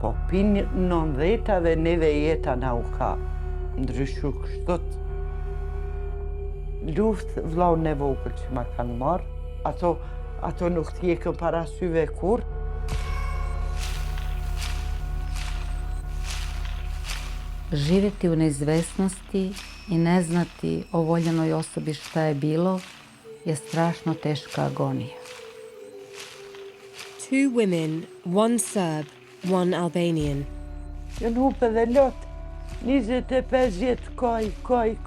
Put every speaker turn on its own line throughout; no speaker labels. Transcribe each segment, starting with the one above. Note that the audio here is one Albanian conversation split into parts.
Po 90-ave neve jeta nauka ndryshu kështot. Luft vllaun e vogël që ma kanë marrë, ato nuk t'jekën para syve kur.
Živjeti u neizvesnosti i ne znati o voljenoj osobi šta je bilo je strašno teška agonija.
Two women, one Serb, one Albanian.
Jën hupe dhe lot, 25 vjetë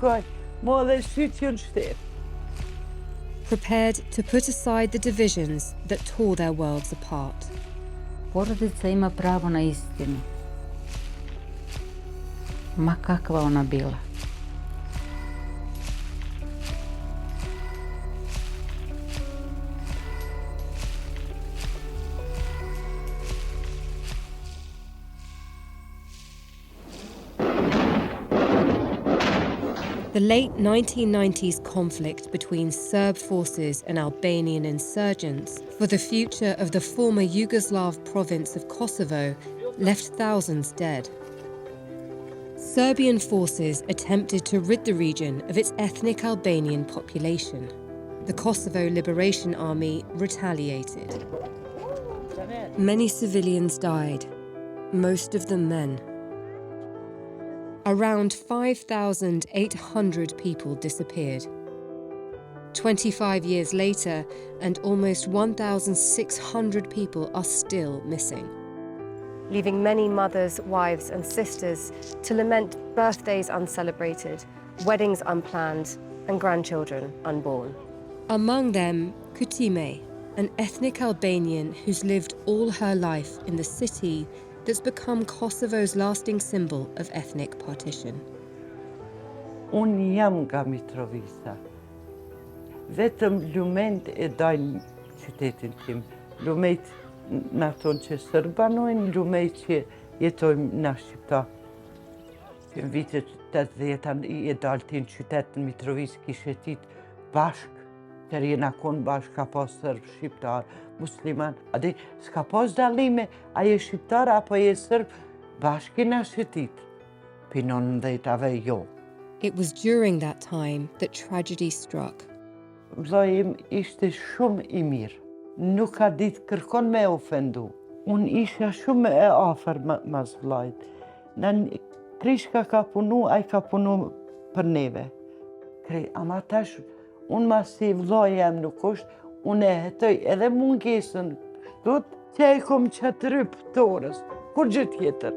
kaj, mo dhe sytë jën shterë.
Prepared to put aside the divisions that tore their worlds apart.
Porodica ima pravo na istinu, ma kakva ona bila.
The late 1990s conflict between Serb forces and Albanian insurgents for the future of the former Yugoslav province of Kosovo left thousands dead. Serbian forces attempted to rid the region of its ethnic Albanian population. The Kosovo Liberation Army retaliated. Many civilians died, most of them men. Around 5,800 people disappeared. 25 years later, and almost 1,600 people are still missing.
Leaving many mothers, wives and sisters to lament birthdays uncelebrated, weddings unplanned, and grandchildren unborn.
Among them, Kutime, an ethnic Albanian who's lived all her life in the city that's become Kosovo's lasting symbol of ethnic partition.
Unë jam nga Mitrovica. Vetëm lument e dajnë qytetin tim. Lumejt në tonë që sërbanojnë, lumejt që jetojmë në Shqipta. Në vitet 80 e daltin qytetin Mitrovica kishe tit bashk. Ter jena konë bashk, ka pas sërb, shqiptar, musliman. Adi, s'ka pas dalime, a je shqiptar apo je sërb, bashk i na shëtit. Pinon dhejtave jo.
It was during that time that tragedy struck.
Vllai im ishte shumë i mirë. Nuk ka ditë kërkon me ofendu. Unë isha shumë e afër mas vllait. Në Krishka ka punu, ai ka punu për neve. Ama tash, unë mas si vllai jam nuk është, unë e hetoj edhe mungesën kështut, që e kom qatë ryp të orës, kur gjë tjetër.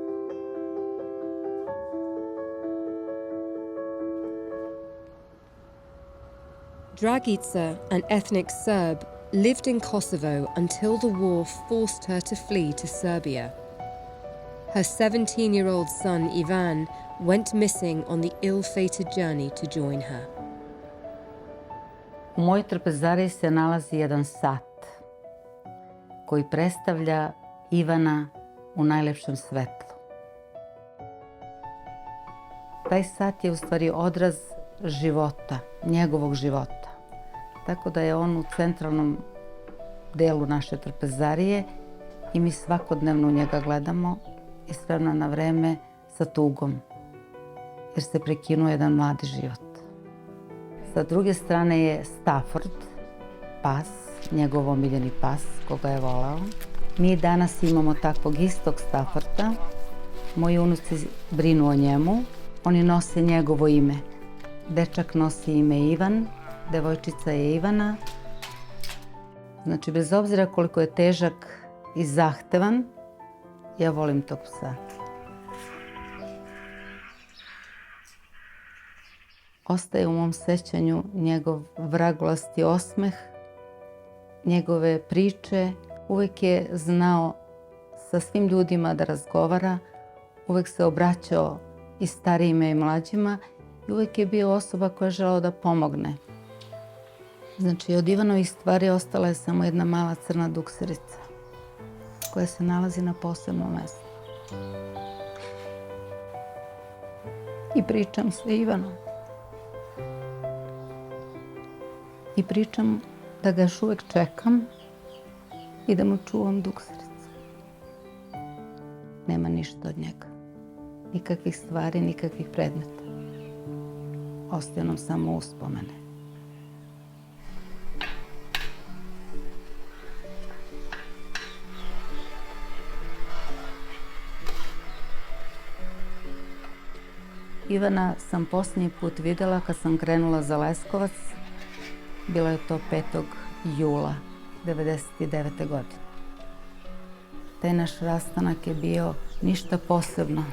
Dragica, an ethnic Serb, lived in Kosovo until the war forced her to flee to Serbia. Her 17-year-old son, Ivan, went missing on the ill-fated journey to join her.
U mojoj trpezariji se nalazi jedan sat koji predstavlja Ivana u najlepšem svetlu. Taj sat je u stvari odraz života, njegovog života. Tako da je on u centralnom delu naše trpezarije i mi svakodnevno u njega gledamo i s vremena na vreme sa tugom, jer se prekinuo jedan mladi život. Sa druge strane je Stafford, pas, njegov omiljeni pas, koga je volao. Mi danas imamo takvog istog Stafforda. Moji unuci brinu o njemu. Oni nose njegovo ime. Dečak nosi ime Ivan, devojčica je Ivana. Znači, bez obzira koliko je težak i zahtevan, ja volim tog psa. Ostaje u mom sećanju njegov vragulasti osmeh, njegove priče. Uvek je znao sa svim ljudima da razgovara, uvek se obraćao i starijima i mlađima i uvek je bio osoba koja je želeo da pomogne. Znači, od Ivanovih stvari ostala je samo jedna mala crna dukserica koja se nalazi na posebnom mestu. I pričam sa Ivanom. I pričam da ga još uvek čekam i da mu čuvam duksericu. nema ništa od njega. Nikakvih stvari, nikakvih predmeta. Ostaju nam samo uspomene. Ivana sam posljednji put vidjela kad sam krenula za Leskovac. Bilo je to 5. jula 1999. godine. Taj naš rastanak je bio ništa posebno.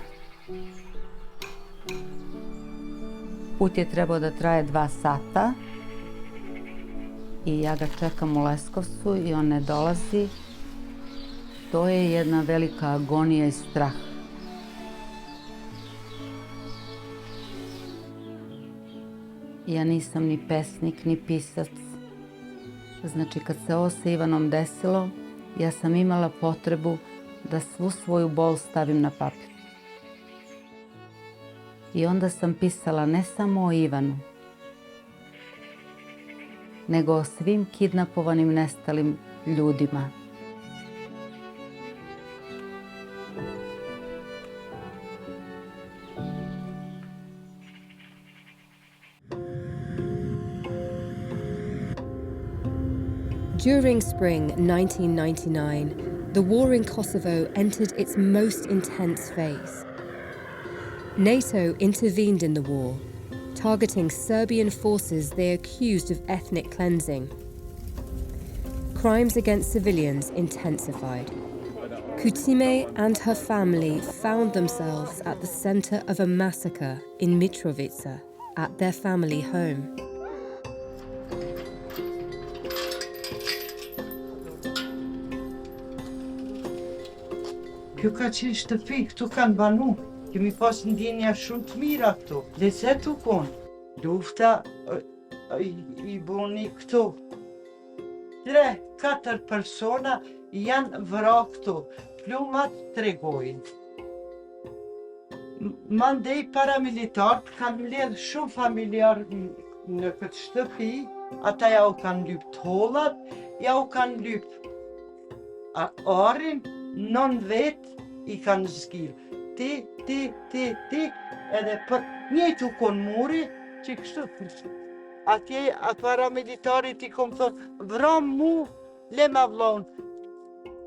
Put je trebao da traje 2 sata i ja ga čekam u Leskovcu i on ne dolazi. To je jedna velika agonija i strah. Ja nisam ni pesnik, ni pisac. Znači, kad se ovo sa Ivanom desilo, ja sam imala potrebu da svu svoju bol stavim na papir. I onda sam pisala ne samo o Ivanu, nego o svim kidnapovanim, nestalim ljudima.
During spring 1999, the war in Kosovo entered its most intense phase. NATO intervened in the war, targeting Serbian forces they accused of ethnic cleansing. Crimes against civilians intensified. Kutime and her family found themselves at the center of a massacre in Mitrovica, at their family home.
Kjo ka qenë shtëpi, këtu kanë banu. Kemi pas ndjenja shumë të mira këtu. Lecet u konë. Lufta i boni këtu. 3-4 persona janë vra këtu. Plumat tregojnë. Mandej paramilitarët kanë mbledh shumë familjar në këtë shtëpi. Ata ja u kanë lyp tollat, ja u kanë lyp arin, 9 vet i kanë zgjirë. Ti, edhe për njëtu konë muri, që kështu. Atje, paramilitarit i kom thonë, vram mu, le ma vlon,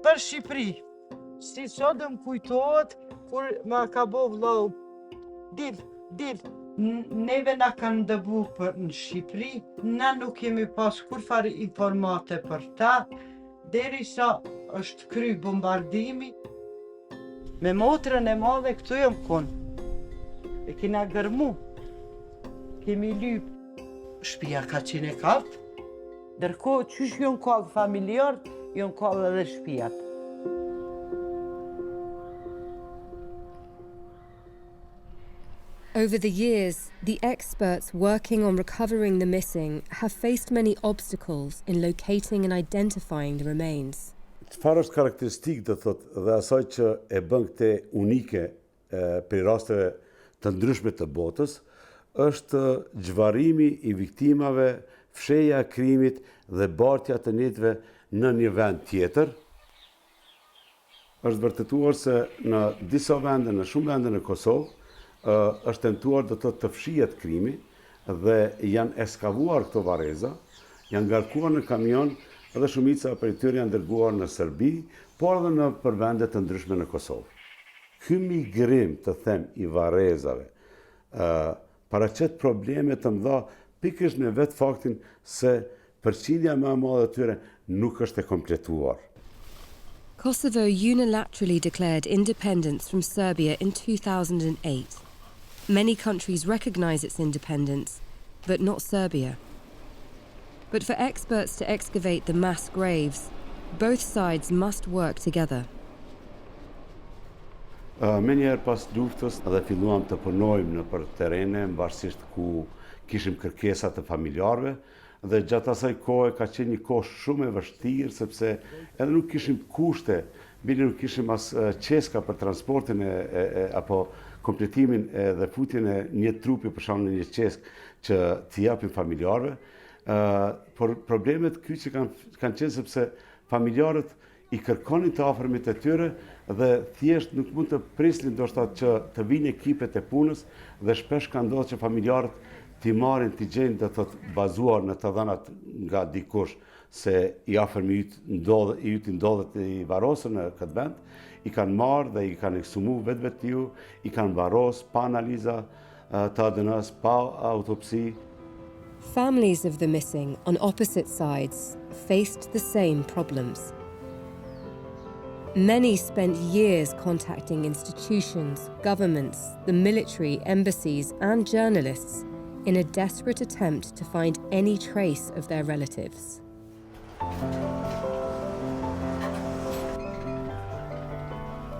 për Shqipëri. Si sot më kujtohet, kur ma ka bo vlau, dil, neve na kanë dëbu për në Shqipëri, na nuk kemi pas kur farë informate për ta, derisa është kry bombardimi. Me motrën e madhe këtu jam konë. E kina gërmu. Kemi lyp. Shtëpia ka qenë e kallët. Ndërkohë qysh jon kallë familjarët, jon kallë edhe shtëpiat.
Over the years, the experts working on recovering the missing have faced many obstacles in locating and identifying the remains.
Çfarë është karakteristikë do thotë dhe asaj që e bën këtë unike për rasteve të ndryshme të botës, është zhvarrimi i viktimave, fshehja e krimit dhe bartja të njëjtëve në një vend tjetër. Është vërtetuar se në disa vende, në shumë vende në Kosovë, është tentuar do të fshihet krimi dhe janë eskavuar këto varreza, janë ngarkuar në kamion edhe shumica për tyre janë dërguar në Serbi, por edhe në vende të ndryshme në Kosovë. Ky migrim, të them, i varrezave, paraqet probleme të mëdha pikërisht me vetë faktin se përqindja më e madhe e tyre nuk është e kompletuar.
Kosovo unilaterally declared independence from Serbia in 2008. Many countries recognize its independence, but not Serbia. But for experts to excavate the mass graves, both sides must work together.
Me njerë pas luftës dhe filluam të punojmë në për terene, varësisht ku kishim kërkesat të familjarëve, dhe gjatë asaj kohë ka qenë një kohë shumë e vështirë, sepse edhe nuk kishim kushte, bile nuk kishim as qeska për transportin apo kompletimin dhe futjen e një trupi për shkak në një qesk që t'i japim familjarëve. Por problemet që kanë qenë sepse familjarët i kërkonin të afërmit e tyre dhe thjesht nuk mund të prisnin ndoshta që të vinë ekipet e punës dhe shpesh ka ndodhur që familjarët t'i marrin t'i gjejnë do të thotë bazuar në të dhënat nga dikush se i afërmi i ndodhet i varosur në këtë vend, i kanë marrë dhe i kanë ekshumu vetë, i kanë varros pa analiza të ADN-s, pa autopsi.
Families of the missing on opposite sides faced the same problems. Many spent years contacting institutions, governments, the military, embassies, and journalists in a desperate attempt to find any trace of their relatives.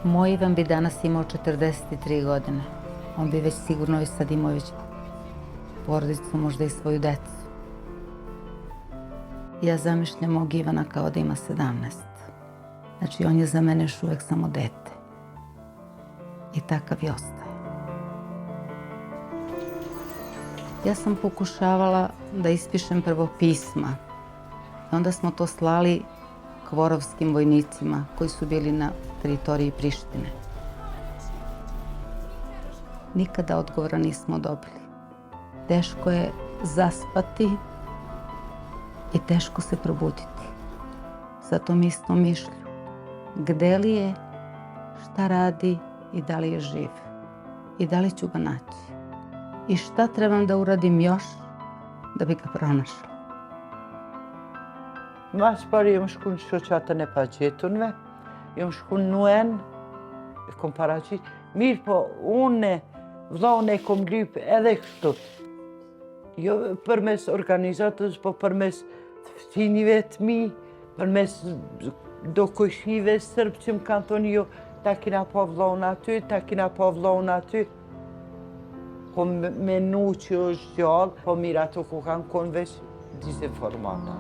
Moj Ivan bi danas imao 43 godine. On bi već sigurno i sad imao već porodicu, možda i svoju decu. Ja zamišljam mog Ivana kao da ima 17. Znači, on je za mene još uvek samo dete. I takav i ostaje. Ja sam pokušavala da ispišem prvo pisma. I onda smo to slali kvorovskim vojnicima koji su bili na teritoriji Prištine. Nikada odgovora nismo dobili. Teško je zaspati i teško se probuditi. Sa tom istom mišlju. Gde li je, šta radi i da li je živ. I da li ću ga naći. I šta trebam da uradim još da bi ga pronašla.
Ma spari jom shku në shoqatën e paqetunve, jom shku në Nuen, e kom paraqit. Mirë po, unë vllaun e kom lyp edhe kështu. Jo përmes organizatës, po përmes të fëmijëve të mi, përmes do kujshive sërbë që më kanë thonë jo, ta kina pa vllaun aty, ta kina pa vllaun aty. Kom menu që është gjallë, po mirë ato ku kanë konë veç dezinformata.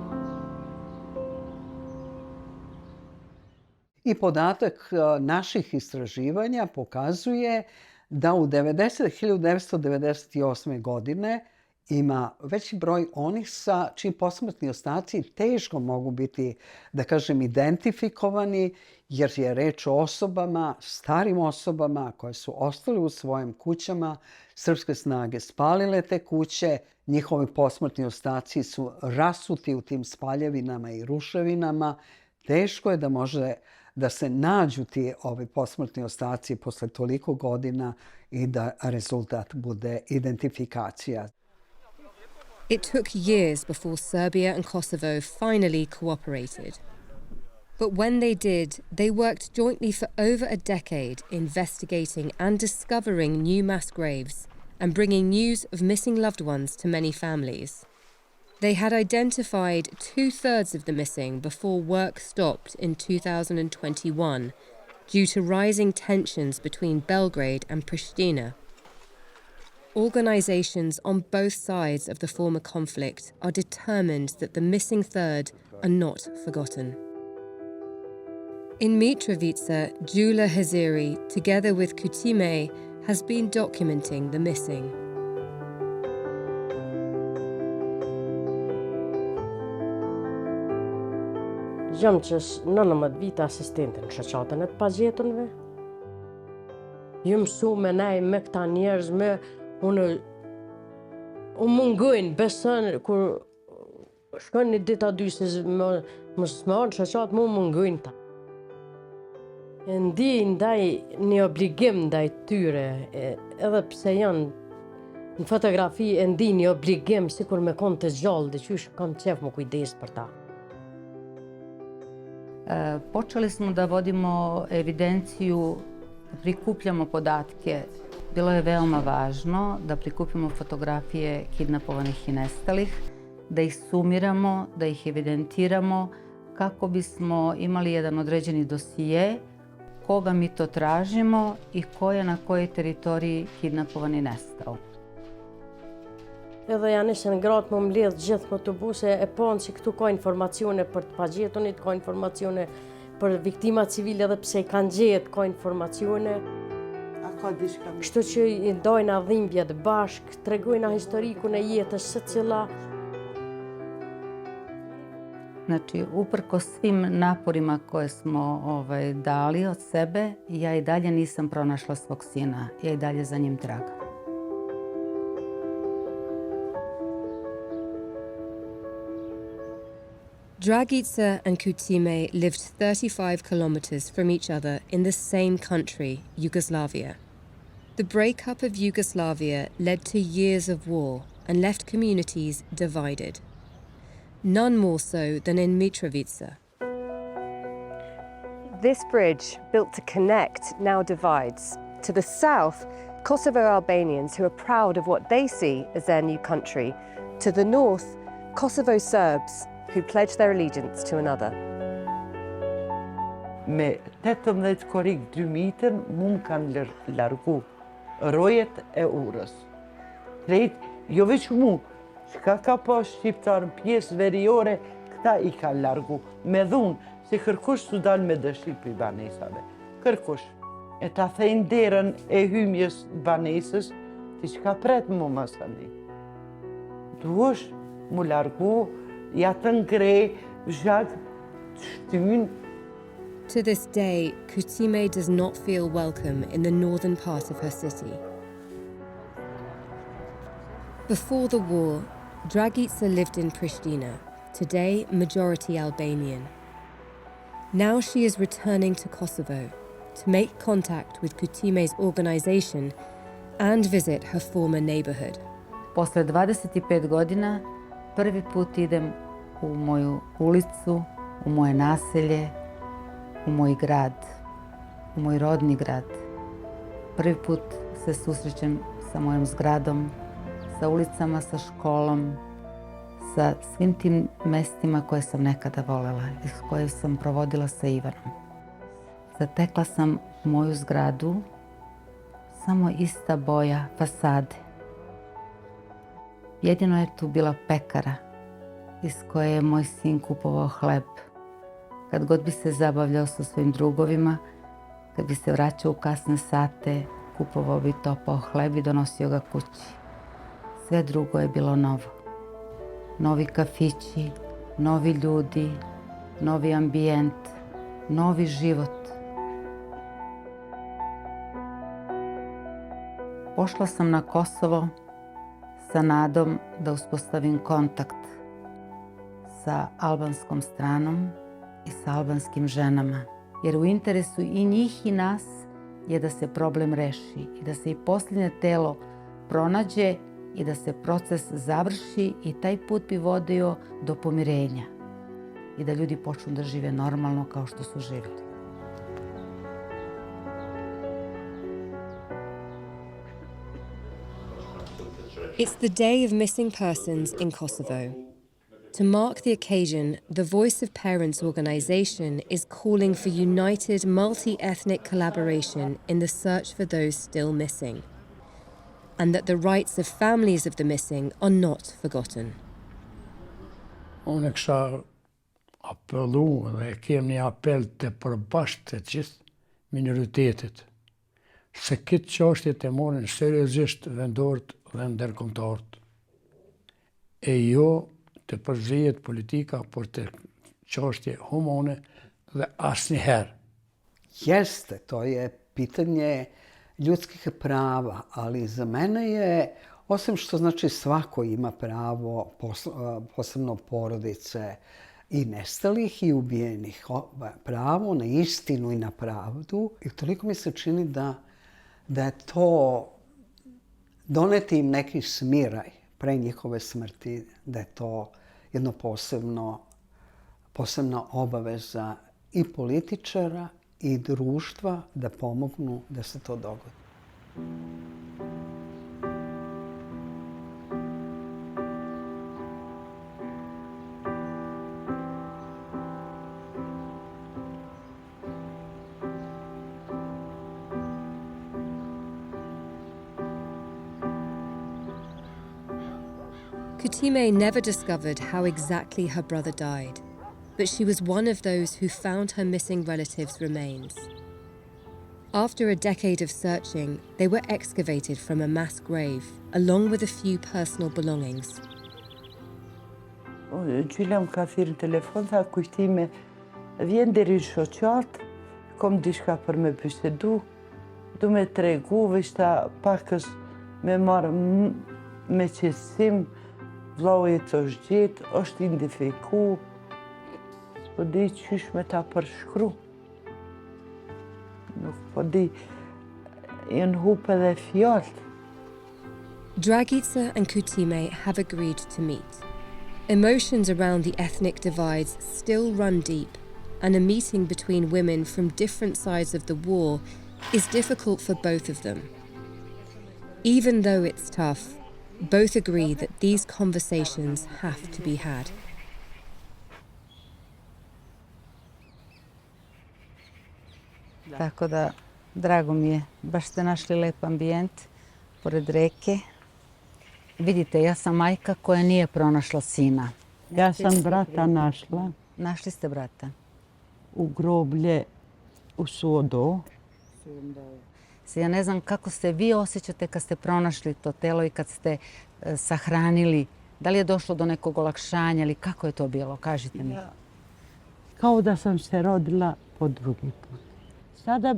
I podatak naših istraživanja pokazuje da u 1998. godine ima veći broj onih sa čiji posmrtni ostaci teško mogu biti, da kažem, identifikovani, jer je reč o osobama, starim osobama koje su ostale u svojim kućama. Srpske snage spalile te kuće, njihovi posmrtni ostaci su rasuti u tim spaljevinama i ruševinama. Teško je da može da se nađu ti ovi posmrtni ostaci posle toliko godina i da rezultat bude identifikacija.
It took years before Serbia and Kosovo finally cooperated. But when they did, they worked jointly for over a decade investigating and discovering new mass graves and bringing news of missing loved ones to many families. They had identified 2/3 of the missing before work stopped in 2021 due to rising tensions between Belgrade and Pristina. Organisations on both sides of the former conflict are determined that the missing third are not forgotten. In Mitrovica, Gyula Haziri, together with Kutime, has been documenting the missing.
Jam që 19 vite asistente në shoqatën e të pagjetunve. Ju mësu me nej me këta njerëz, unë mungojnë, besën, kur shkojnë një dita dy se më smarë shoqatë, mu mungojnë ta. E ndi ndaj një obligim ndaj tyre, edhe pse janë në fotografi, e ndi një obligim, si kur me konë të gjallë, dhe qysh kam qef më kujdes për ta.
Počeli smo da vodimo evidenciju, da prikupljamo podatke. Bilo je veoma važno da prikupimo fotografije kidnapovanih i nestalih, da ih sumiramo, da ih evidentiramo, kako bismo imali jedan određeni dosije, koga mi to tražimo i ko je na kojoj teritoriji kidnapovan i nestao.
Edhe janë ishën gratë më mbledh gjithë më të buse e panë që këtu ka informacione për të pagjetunit, ka informacione për viktima civile edhe pse i kanë gjetë, ka informacione. Kështu që i ndojnë dhimbjet bashk, tregojnë historikun e jetës së cila.
Znači, uprkos svim naporima koje smo dali od sebe, ja i dalje nisam pronašla svog sina. Ja i dalje za njim tragam.
Dragica and Kutime lived 35 kilometers from each other in the same country, Yugoslavia. The breakup of Yugoslavia led to years of war and left communities divided. None more so than in Mitrovica.
This bridge, built to connect, now divides. To the south, Kosovo Albanians who are proud of what they see as their new country. To the north, Kosovo Serbs who pledge their allegiance to another.
Me 18 korik 2000 mund kanë largu rojet e urës. Krejt, jo veç mu, çka ka pas shqiptarën pjesë veriore, këta i kanë largu. Me dhunë, se kërkush su dal me dëshi për banesave. Kërkush. E ta thejnë derën e hymjes banesës, ti çka pret mu masani. Duosh mu largu, ja të ngrej, zhag, shtyn.
To this day, Kutime does not feel welcome in the northern part of her city. Before the war, Dragica lived in Pristina, today majority Albanian. Now she is returning to Kosovo to make contact with Kutime's organization and visit her former neighborhood.
Posle 25 godina prvi put idem u moju ulicu, u moje naselje, u moj grad, u moj rodni grad. Prvi put se susrećem sa mojom zgradom, sa ulicama, sa školom, sa svim tim mestima koje sam nekada volela i koje sam provodila sa Ivanom. Zatekla sam moju zgradu, samo ista boja fasade. Jedino je tu bila pekara iz koje je moj sin kupovao hleb. Kad god bi se zabavljao sa svojim drugovima, kad bi se vraćao u kasne sate, kupovao bi topao hleb i donosio ga kući. Sve drugo je bilo novo. Novi kafići, novi ljudi, novi ambijent, novi život. Pošla sam na Kosovo sa nadom da uspostavim kontakt sa albanskom stranom i sa albanskim ženama. Jer u interesu i njih i nas je da se problem reši i da se i posljednje telo pronađe i da se proces završi i taj put bi vodio do pomirenja i da ljudi počnu da žive normalno kao što su živjeli.
It's the Day of Missing Persons in Kosovo. To mark the occasion, the Voice of Parents organization is calling for united multi-ethnic collaboration in the search for those still missing, and that the rights of families of the missing are not forgotten.
Unë kisha apellu dhe kemi një apel të përbashkët të gjithë minoritetit, se këtë çështje të morin seriozisht vendorët dhe ndërkombëtarët, e jo të përzihet politika për të çështje humane dhe asnjëherë.
Jeste, to je pitanje ljudskih prava, ali za mene je, osim što znači svako ima pravo, posebno porodice i nestalih i ubijenih, pravo na istinu i na pravdu. I toliko mi se čini da je to doneti im neki smiraj pre njihove smrti, da je to jedno posebna obaveza i političara i društva da pomognu da se to dogodi.
Kutime never discovered how exactly her brother died, but she was one of those who found her missing relatives' remains. After a decade of searching, they were excavated from a mass grave, along with a few personal belongings.
Gjylem ka thirrë në telefon, tha kujtime, vjen deri në shoqat, kom dishka për me bisedu, du me tregu, veç ta pakës me marë me qesim, vlau e të është gjetë, është identifiku, s'po di qysh me ta përshkru. Nuk po di, jenë hupe dhe fjallët.
Dragica and Kutime have agreed to meet. Emotions around the ethnic divides still run deep, and a meeting between women from different sides of the war is difficult for both of them. Even though it's tough, both agree that these conversations have to be had.
Tako da, drago mi je, baš ste našli lep ambijent pored reke. Vidite, ja sam majka koja nije pronašla sina.
Ja sam brata našla
Našli ste brata.
u groblje u Suodo.
Ja ne znam kako se vi osjećate kad ste pronašli to telo i kad ste sahranili. Da li je došlo do nekog olakšanja ili kako je to bilo? Kažite mi.
Kao da sam se rodila po drugi put. Sada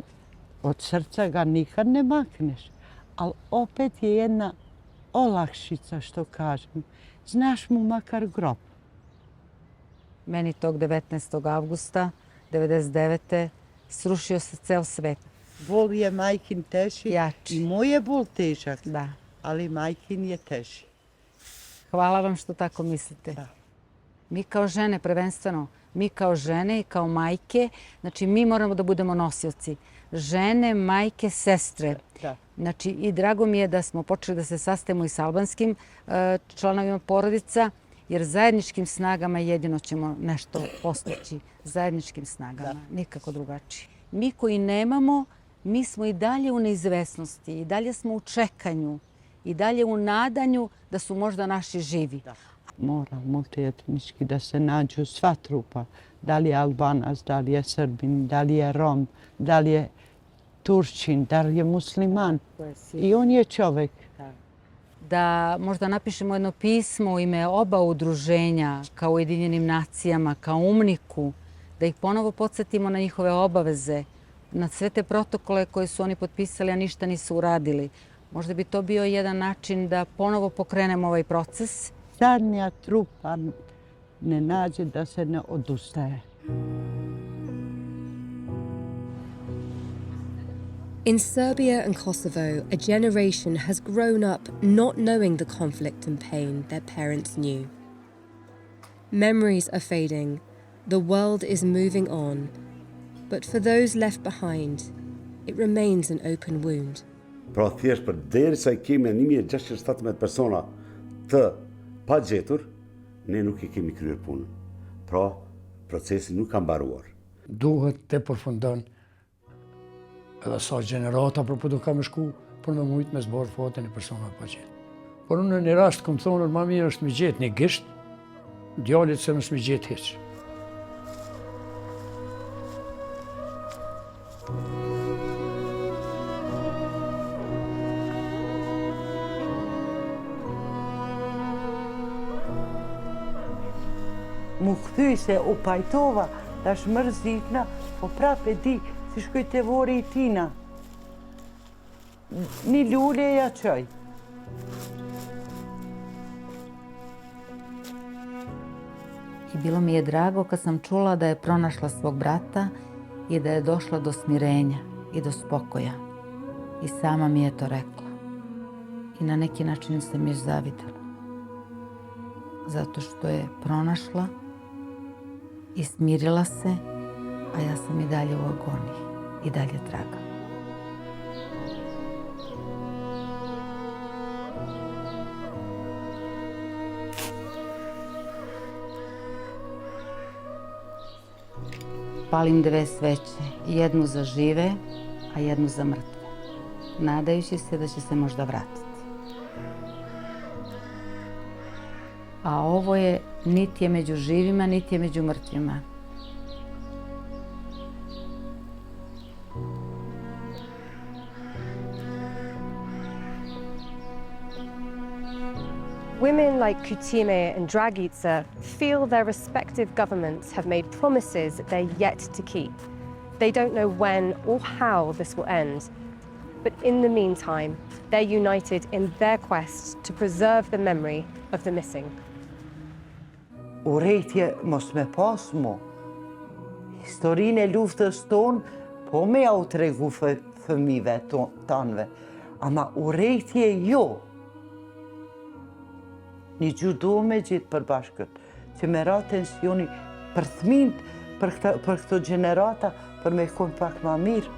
od srca ga nikad ne makneš, ali opet je jedna olakšica, što kažem. Znaš mu makar grob.
Meni tog 19. avgusta 1999. srušio se ceo svet.
Bol je majkin teži
Jači.
i moj je bol težak,
Da.
ali majkin je teži.
Hvala vam što tako mislite.
Da.
Mi kao žene prvenstveno, mi kao žene i kao majke, znači mi moramo da budemo nosioci. Žene, majke, sestre.
Da.
Znači i drago mi je da smo počeli da se sastajemo i s albanskim članovima porodica, jer zajedničkim snagama jedino ćemo nešto postići. Zajedničkim snagama, nikako drugačije. Mi koji nemamo, mi smo i dalje u neizvesnosti, i dalje smo u čekanju, i dalje u nadanju da su možda naši živi.
Mora multietnički da se nađu sva trupa. Da li je Albanac, da li je Srbin, da li je Rom, da li je Turčin, da li je musliman. I on je čovjek.
Da možda napišemo jedno pismo u ime oba udruženja kao Ujedinjenim nacijama, kao UMNIK-u, da ih ponovo podsjetimo na njihove obaveze, na sve te protokole koje su oni potpisali, a ništa nisu uradili. Možda bi to bio jedan način da ponovo pokrenemo ovaj proces.
Zadnja trupa ne nađe da se ne odustaje.
In Serbia and Kosovo, a generation has grown up not knowing the conflict and pain their parents knew. Memories are fading, the world is moving on, but for those left behind, it remains an open wound.
Pra thjesht për derisa i kemi 1617 persona të pa gjetur, ne nuk i kemi kryer punën. Pra, procesi nuk ka mbaruar.
Duhet të përfundon edhe sa gjenerata për po do ka me shku për me mujtë me zbarë fatën e personat pa gjetë. Por unë në një rast këmë thonë, ma mirë është me gjetë një gisht, djallit se nësë me gjetë heqë.
Mu këthy se u pajtova, tash mërzitna, po prap e di, si shkoj te vori i tina. Një lule ja qoj.
I bilo mi je drago kad sam čula da je pronašla svog brata i da je došla do smirenja i do spokoja. I sama mi je to rekla. I na neki način sam je zavidela. Zato što je pronašla i smirila se, a ja sam i dalje u agoniji, i dalje tragam. Palim 2 sveće, jednu za žive, a jednu za mrtve, nadajući se da će se možda vratiti. A ovo je, niti je među živima, niti je među mrtvima.
Women like Kutime and Dragica feel their respective governments have made promises that they're yet to keep. They don't know when or how this will end. But in the meantime, they're united in their quest to preserve the memory of the missing.
Urejtje mos me pas mo. Historinë e luftës tonë, po me au tregu fëmijëve tanëve, ama urejtje jo. Një gjudo me gjithë përbashkët, që me ra tensioni për fëmijët, për këto gjenerata, për me konë pak ma mirë.